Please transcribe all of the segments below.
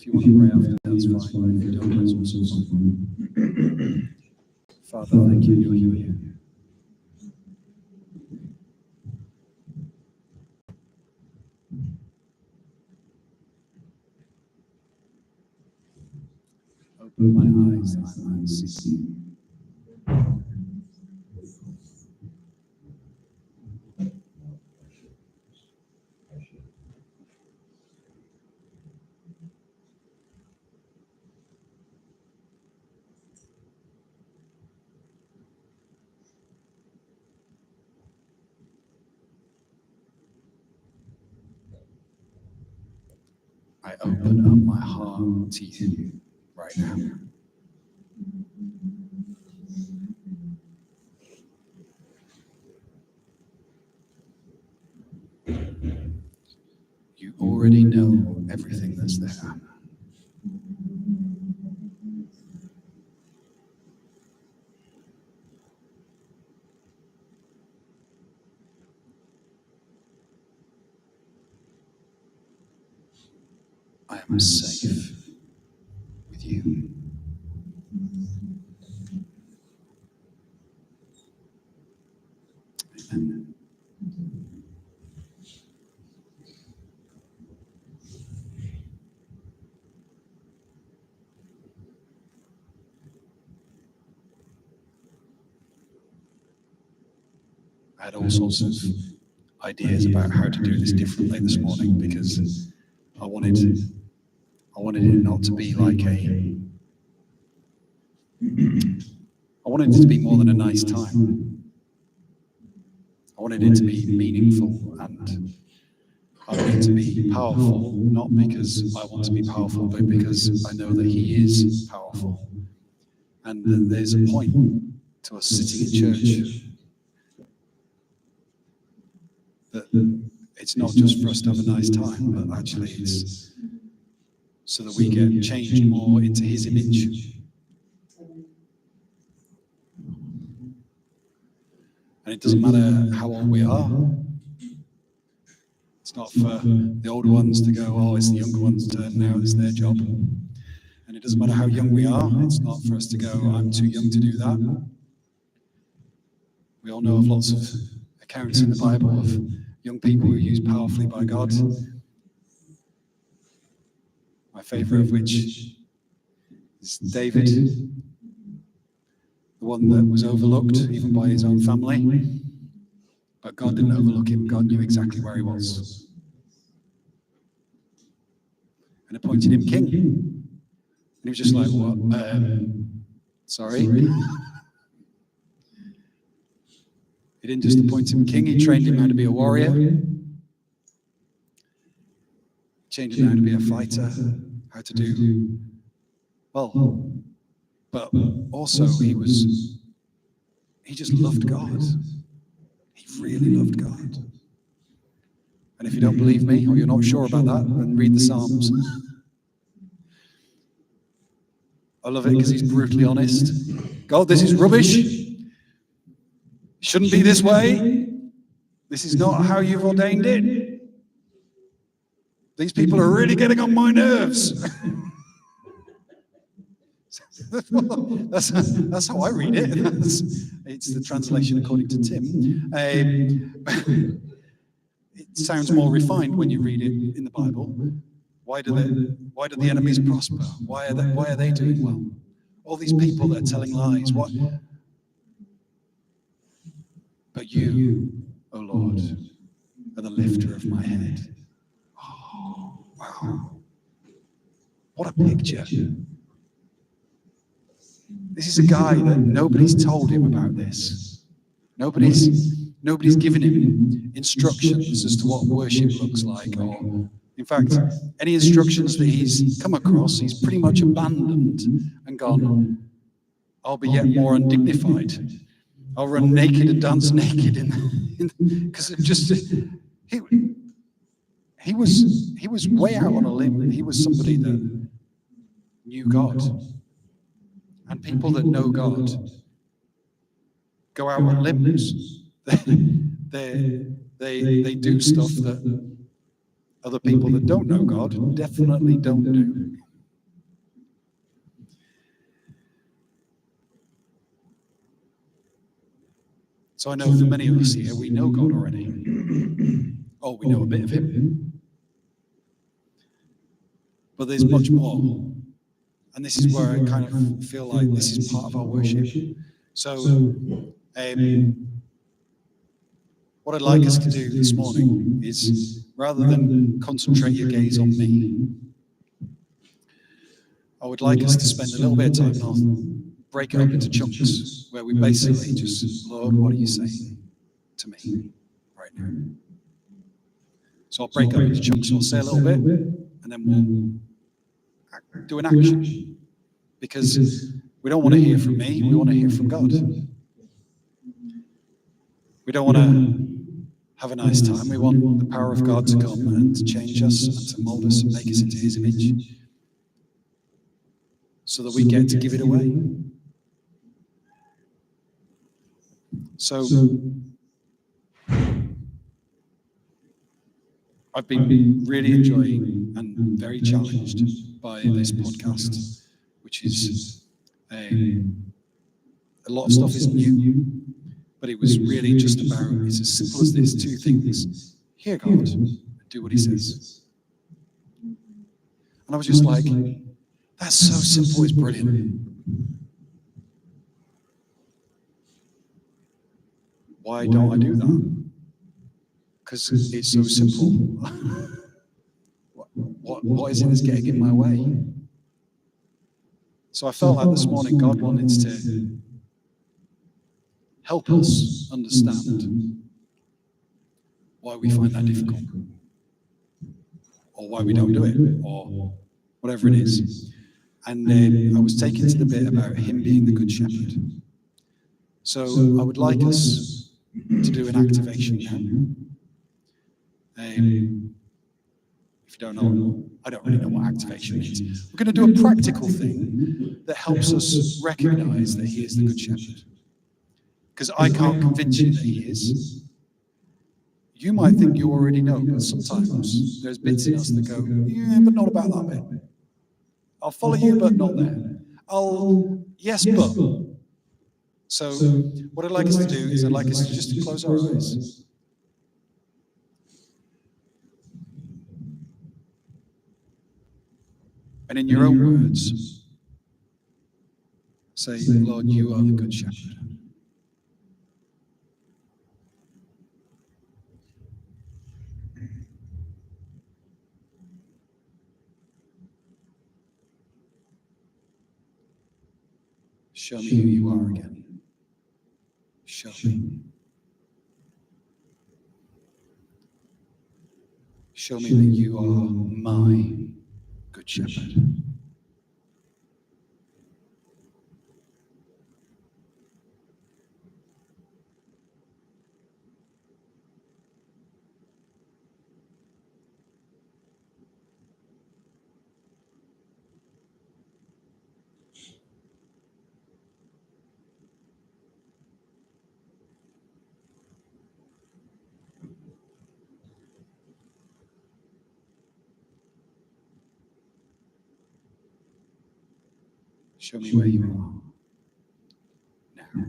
If you want to pray after, that's fine. If you don't, that's also fine. Father, thank you, you're here. Open my eyes that I might see. I open up my heart to you right now. You already know everything that's there. I am safe with you. Amen. I had all sorts of ideas about how to do this differently this morning because I wanted it not to be like I wanted it to be more than a nice time. I wanted it to be meaningful, and I want it to be powerful, not because I want to be powerful, but because I know that He is powerful. And that there's a point to us sitting in church that it's not just for us to have a nice time, but actually it's so that we get changed more into His image. And it doesn't matter how old we are. It's not for the older ones to go, oh, it's the younger ones' turn now, it's their job. And it doesn't matter how young we are. It's not for us to go, I'm too young to do that. We all know of lots of accounts in the Bible of young people who are used powerfully by God. My favourite of which is David, the one that was overlooked even by his own family. But God didn't overlook him. God knew exactly where he was and appointed him king. And he was just like, what? Sorry? He didn't just appoint him king, he trained him how to be a warrior. Changed him how to be a fighter, how to do well. But also he just loved God. He really loved God. And if you don't believe me, or you're not sure about that, then read the Psalms. I love it because he's brutally honest. God, this is rubbish. It shouldn't be this way. This is not how you've ordained it. These people are really getting on my nerves. That's how I read it. It's the translation according to Tim. It sounds more refined when you read it in the Bible. Why do the enemies prosper? Why are they doing well? All these people that are telling lies. What? But you, O Lord, are the lifter of my head. Oh, wow. What a picture. This is a guy that nobody's told him about this. Nobody's given him instructions as to what worship looks like. Or, in fact, any instructions that he's come across, he's pretty much abandoned and gone, I'll be yet more undignified. I'll run naked and dance naked because it just he was way out on a limb. He was somebody that knew God. And people that know God go out on limbs. They do stuff that other people that don't know God definitely don't do. So I know for many of us here, we know God already. Or we know a bit of him. But there's much more. And this is where I kind of feel like this is part of our worship. So what I'd like us to do this morning is, rather than concentrate your gaze on me, I would like us to spend a little bit of time, and I'll break it up into chunks, where we basically just, Lord, what are you saying to me right now? So I'll break up into chunks. I'll say a little bit, and then we'll do an action. Because we don't want to hear from me, we want to hear from God. We don't want to have a nice time. We want the power of God to come and to change us and to mold us and make us into his image, so that we get to give it away. So I've been really enjoying and very challenged by this podcast, which is a lot of stuff isn't new, but it was really just about, it's as simple as this, two things: hear God and do what he says. And I was just like, that's so simple, it's brilliant. Why don't I do that? Because it's so simple. What is it that's getting in my way? So I felt like this morning God wanted to help us understand why we find that difficult, or why we don't do it, or whatever it is. And then I was taken to the bit about him being the good shepherd. So I would like us to do an activation now. If you don't know, I don't really know what activation means. We're going to do a practical thing that helps us recognize that he is the good shepherd. Because I can't convince you that he is. You might think you already know, but sometimes there's bits in us that go, yeah, but not about that bit. I'll follow you, but not there. Yes, but. So what I'd like us to do is I'd like us to just close our eyes. And in your own words, say, Lord, you are the good shepherd. Show me who you are again. Show me. Show me that you are my good shepherd. Show me where you are now.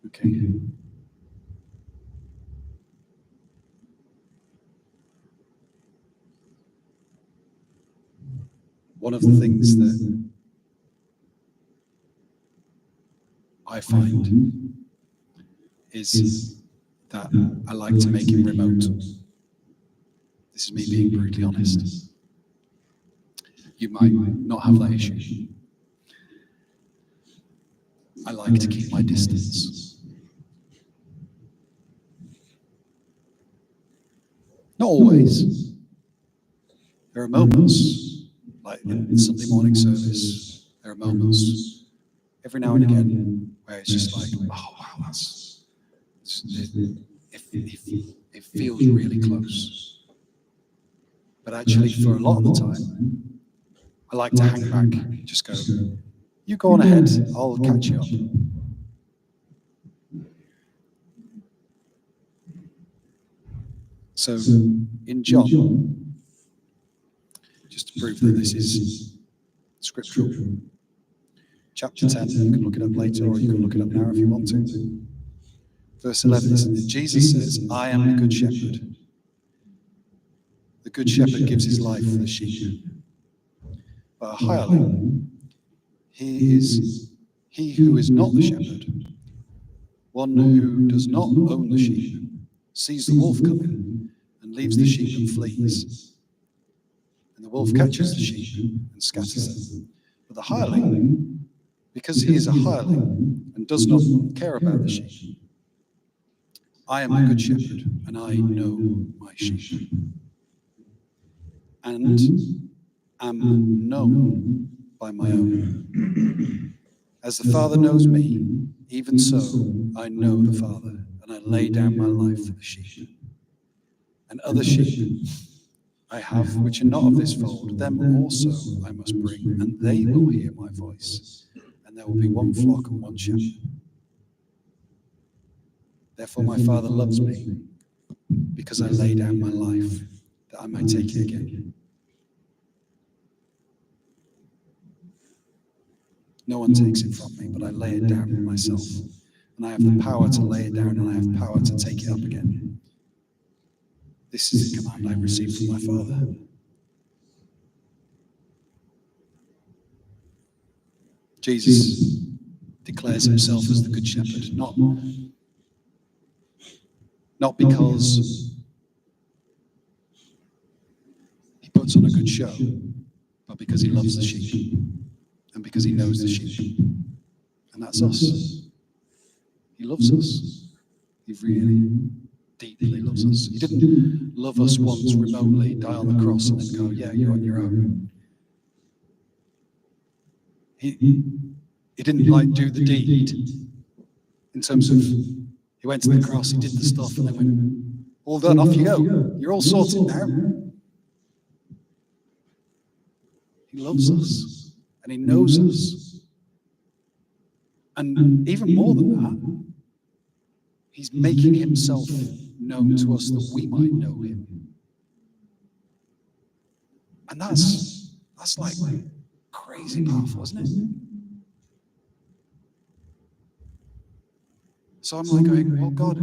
Okay. One of the things that I find is that I like to make him remote. This is me being brutally honest. you might not have that issue. I like to keep my distance. Not always. There are moments, like in Sunday morning service, there are moments every now and again where it's just like, oh wow, it feels really close. But actually, for a lot of the time, I like to hang back, just go, you go on ahead, I'll catch you up. So in John, just to prove that this is scriptural, chapter 10, you can look it up later or you can look it up now if you want to. Verse 11, Jesus says, I am the good shepherd. The good shepherd gives his life for the sheep. But a hireling, he who is not the shepherd, one who does not own the sheep, sees the wolf coming and leaves the sheep and flees. And the wolf catches the sheep and scatters them. But the hireling, because he is a hireling and does not care about the sheep, I am the good shepherd, and I know my sheep, and am known by my own. As the Father knows me, even so I know the Father, and I lay down my life for the sheep. And other sheep I have which are not of this fold, them also I must bring, and they will hear my voice, and there will be one flock and one shepherd. Therefore my Father loves me, because I lay down my life, that I might take it again. No one takes it from me, but I lay it down myself. And I have the power to lay it down, and I have power to take it up again. This is the command I received from my Father. Jesus declares himself as the Good Shepherd, not because he puts on a good show, but because he loves the sheep and because he knows the sheep. And that's us. He loves us. He really deeply loves us. He didn't love us once remotely, die on the cross and then go, yeah, you're on your own. He didn't like do the deed in terms of he went to the cross, he did the stuff, and then went, all done, off you go. You're all sorted now. He loves us, and he knows us. And even more than that, he's making himself known to us that we might know him. And that's like crazy powerful, isn't it? So I'm like going, well, God,